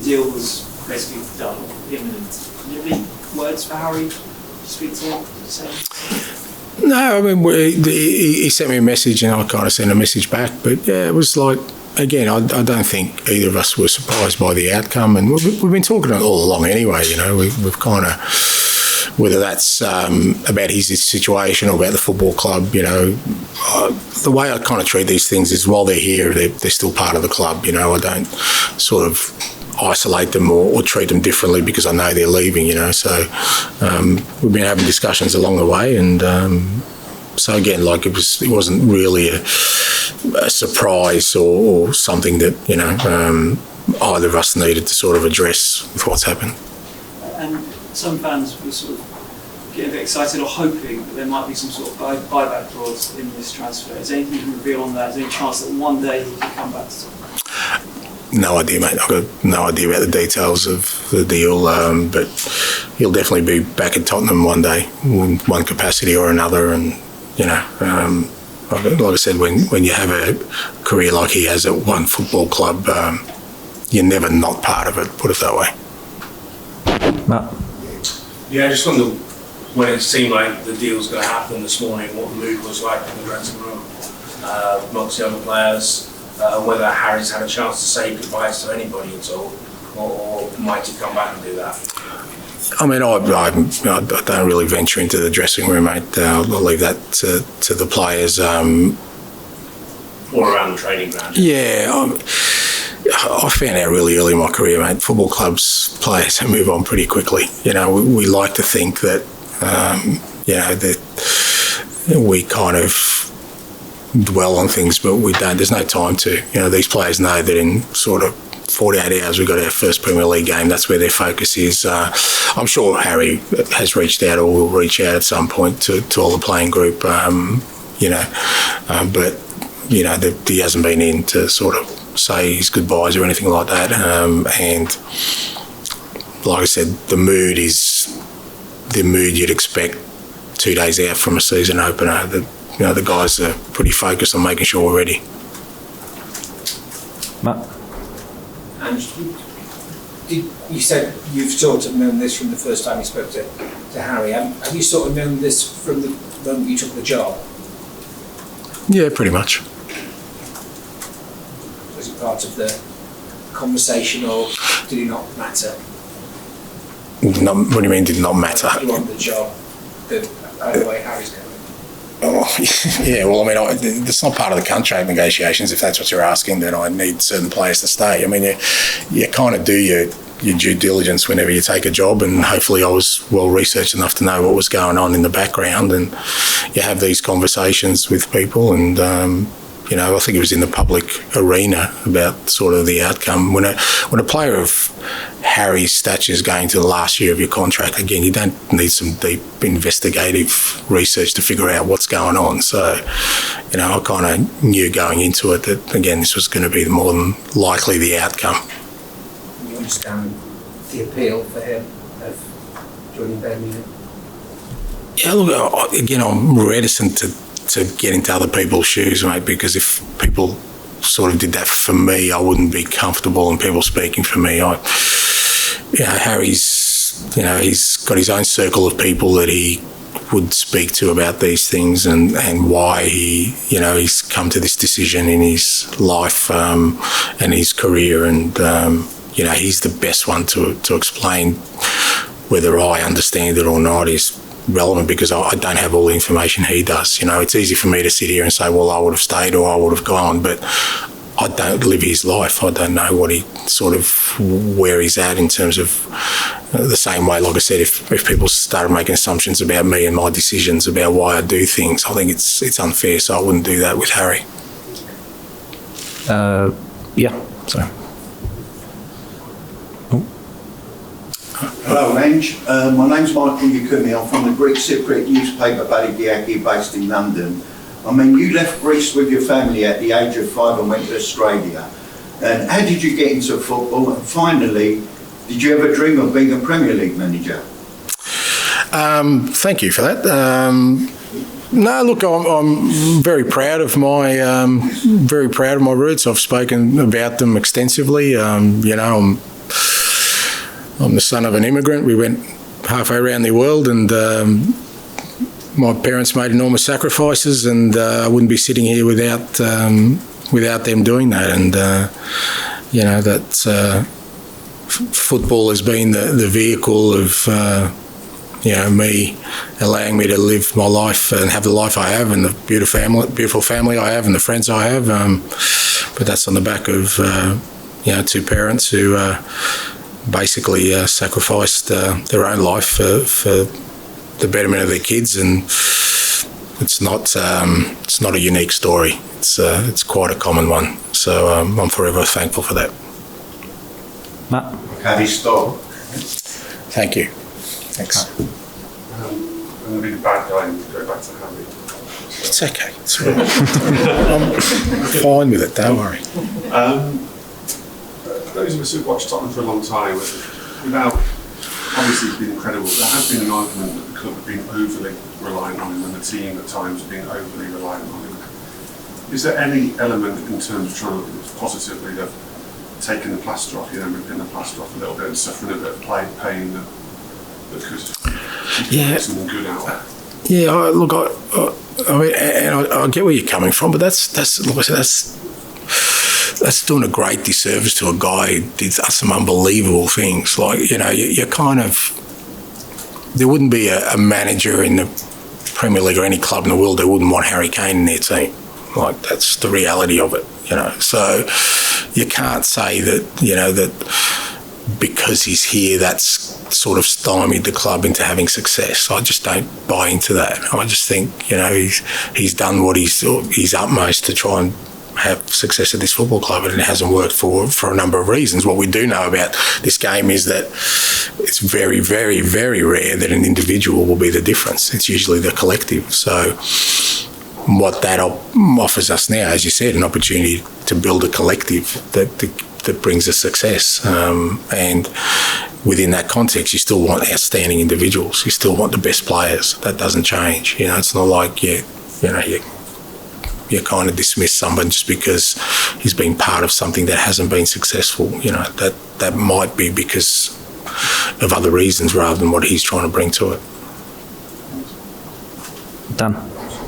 deal was basically done, imminent. Do you have any words for Harry? Speak to him? No, I mean, he sent me a message and I kind of sent a message back. But yeah, it was like, again, I don't think either of us were surprised by the outcome. And we've been talking all along anyway, you know, we've kind of, whether that's about his situation or about the football club, you know, the way I kind of treat these things is while they're here, they're still part of the club, you know. I don't sort of isolate them or treat them differently because I know they're leaving, you know. So we've been having discussions along the way, and so again, like it wasn't really a surprise or something that, you know, either of us needed to sort of address with what's happened. And some fans were sort of getting a bit excited or hoping that there might be some sort of buyback clause in this transfer. Is there anything you can reveal on that? Is there any chance that one day he could come back to Tottenham? No idea, mate. I've got no idea about the details of the deal, but he'll definitely be back at Tottenham one day, in one capacity or another. And, you know, like I said, when you have a career like he has at one football club, you're never not part of it, put it that way. Matt? Yeah, I just wonder, when it seemed like the deal was going to happen this morning, what the mood was like in the dressing room amongst the other players. Whether Harry's had a chance to say goodbyes to anybody at all, or might he come back and do that? I mean, I don't really venture into the dressing room, mate. I'll leave that to the players. Or around the training ground? Yeah, I found out really early in my career, mate, football clubs, players move on pretty quickly. You know, we like to think that, you know, that we kind of dwell on things, but we don't. There's no time to. You know, these players know that in sort of 48 hours we've got our first Premier League game. That's where their focus is. I'm sure Harry has reached out or will reach out at some point to all the playing group, you know, but, you know, he hasn't been in to sort of say his goodbyes or anything like that. And like I said, the mood is the mood you'd expect 2 days out from a season opener. You know, the guys are pretty focused on making sure we're ready. Matt? And you said you've sort of known this from the first time you spoke to Harry. Have you sort of known this from the moment you took the job? Yeah, pretty much. Was it part of the conversation, or did it not matter? What do you mean, did not matter? You want the job, either way Harry's going. Oh, yeah, well, I mean, it's not part of the contract negotiations, if that's what you're asking, that I need certain players to stay. I mean, you kind of do your due diligence whenever you take a job, and hopefully I was well researched enough to know what was going on in the background, and you have these conversations with people, and you know, I think it was in the public arena about sort of the outcome. When a player of Harry's stature is going to the last year of your contract, again, you don't need some deep investigative research to figure out what's going on. So, you know, I kind of knew going into it that, again, this was going to be more than likely the outcome. You understand the appeal for him of joining Birmingham? Yeah, look, again, I'm reticent to get into other people's shoes, mate, because if people sort of did that for me, I wouldn't be comfortable in people speaking for me. Harry's, you know, he's got his own circle of people that he would speak to about these things and why he, you know, he's come to this decision in his life and his career, and you know, he's the best one to explain whether I understand it or not is relevant, because I don't have all the information he does. You know, it's easy for me to sit here and say, well, I would have stayed or I would have gone, but I don't live his life. I don't know what he sort of, where he's at in terms of the same way. Like I said, if people started making assumptions about me and my decisions about why I do things, I think it's unfair, so I wouldn't do that with Harry. Yeah, sorry. Hello, Ange. My name's Michael Yukumi. I'm from the Greek Cypriot newspaper Badidiaki, based in London. I mean, you left Greece with your family at the age of 5 and went to Australia. And how did you get into football? And finally, did you ever dream of being a Premier League manager? Thank you for that. No, look, I'm very proud of my roots. I've spoken about them extensively. You know, I'm the son of an immigrant. We went halfway around the world, and my parents made enormous sacrifices, and I wouldn't be sitting here without them doing that. And football has been the vehicle of me allowing me to live my life and have the life I have, and the beautiful family I have, and the friends I have. But that's on the back of two parents who basically sacrificed their own life for the betterment of their kids, and it's not a unique story. It's quite a common one. So I'm forever thankful for that. Matt? Harry stop. Thank you. Thanks. I'm going to be the bad guy and go back to Harry. It's okay. It's all right. I'm fine with it. Don't worry. Those of us who've watched Tottenham for a long time, without obviously it's been incredible, there has been an argument that the club have been overly reliant on him, and the team at times have been overly reliant on him. Is there any element in terms of trying to look positively of taking the plaster off, ripping the plaster off a little bit and suffering a bit of pain that could get something good out of it? Yeah, I mean, and I get where you're coming from, but that's doing a great disservice to a guy who did some unbelievable things. Like, you're kind of... There wouldn't be a manager in the Premier League or any club in the world that wouldn't want Harry Kane in their team. Like, that's the reality of it, So you can't say that, that because he's here, that's sort of stymied the club into having success. I just don't buy into that. I just think, he's done what he's utmost to try and have success at this football club, and it hasn't worked for a number of reasons. What we do know about this game is that it's very, very, very rare that an individual will be the difference. It's usually the collective. So what that offers us now, as you said, an opportunity to build a collective that brings us success. And within that context, you still want outstanding individuals. You still want the best players. That doesn't change. It's not like you kind of dismiss someone just because he's been part of something that hasn't been successful. That might be because of other reasons rather than what he's trying to bring to it. Dan?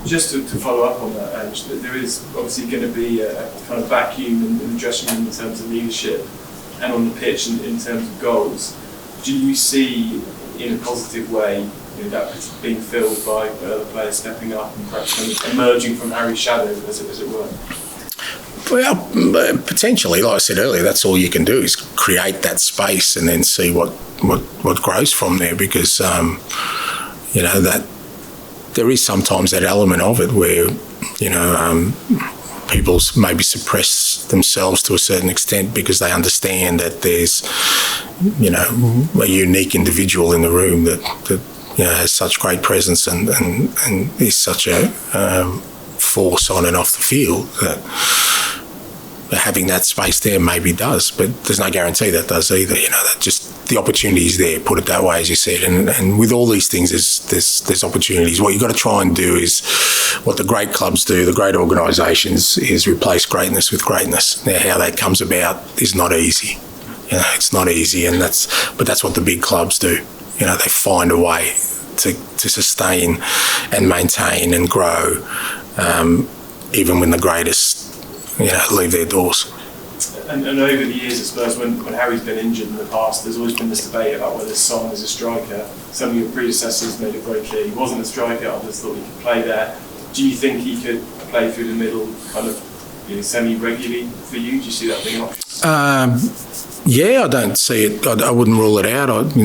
Just to follow up on that, Ange, there is obviously going to be a kind of vacuum in the dressing room in terms of leadership and on the pitch in terms of goals. Do you see, in a positive way, that being filled by other players stepping up and perhaps kind of emerging from Harry's shadow, as it were? Well, potentially, like I said earlier, that's all you can do is create that space and then see what grows from there, because that there is sometimes that element of it where people maybe suppress themselves to a certain extent because they understand that there's a unique individual in the room that has such great presence and is such a force on and off the field that having that space there maybe does, but there's no guarantee that does either. That just the opportunity is there, put it that way, as you said. And with all these things, there's opportunities. What you've got to try and do is what the great clubs do, the great organisations, is replace greatness with greatness. Now, how that comes about is not easy. It's not easy, but that's what the big clubs do. They find a way to sustain and maintain and grow, even when the greatest, leave their doors. And over the years, I suppose, when Harry's been injured in the past, there's always been this debate about whether Son is a striker. Some of your predecessors made it very clear he wasn't a striker. Others thought he could play there. Do you think he could play through the middle, kind of semi-regularly for you? Do you see that being an option? Yeah, I don't see it. I wouldn't rule it out. I've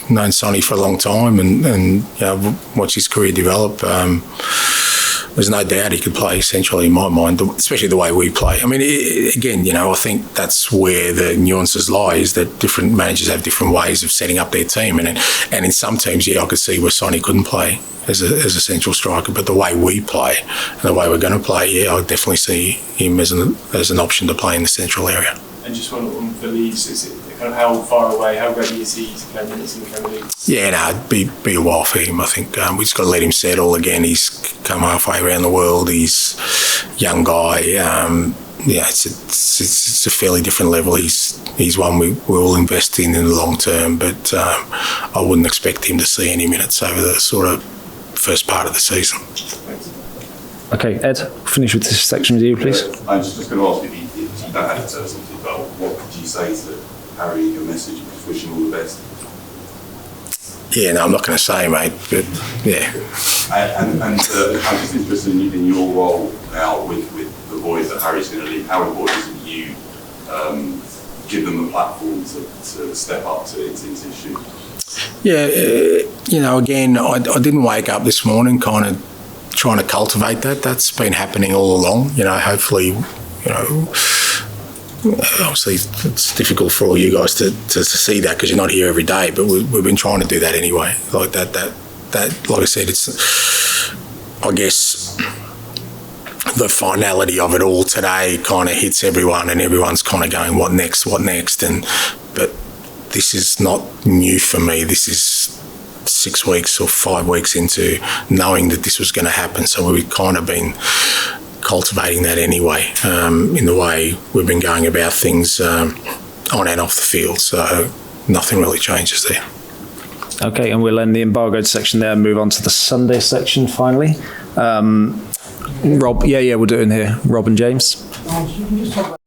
known Sonny for a long time and watched his career develop. There's no doubt he could play centrally in my mind, especially the way we play. I mean, again, I think that's where the nuances lie, is that different managers have different ways of setting up their team. And in some teams, I could see where Sonny couldn't play as a central striker, but the way we play and the way we're going to play, I definitely see him as an option to play in the central area. And just one for Leeds, is it kind of how far away, how ready is he to play minutes in the Premier League? Yeah, it'd be a while for him. I think we just got to let him settle again. He's come halfway around the world. He's a young guy. It's a fairly different level. He's he's one we will invest in the long term, but I wouldn't expect him to see any minutes over the sort of first part of the season. Okay, Ed, finish with this section with you, please. I'm just going to ask if you don't have to tell us something about what could you say to Harry, your message, just wish him all the best. Yeah, no, I'm not going to say, mate, but yeah. And I'm just interested in your role now with the boys that Harry's going to leave. How important is it that you give them a platform to step up to into his shoes? Yeah, again, I didn't wake up this morning kind of trying to cultivate that. That's been happening all along. Hopefully, obviously it's difficult for all you guys to see that because you're not here every day, but we've been trying to do that anyway. Like that, like I said, it's, I guess, the finality of it all today kind of hits everyone, and everyone's kind of going, what next? But this is not new for me. This is 6 weeks or 5 weeks into knowing that this was going to happen. So we've kind of been cultivating that anyway, in the way we've been going about things on and off the field. So nothing really changes there. Okay, and we'll end the embargoed section there and move on to the Sunday section finally. Rob, yeah, we'll do it in here. Rob and James. You can just talk about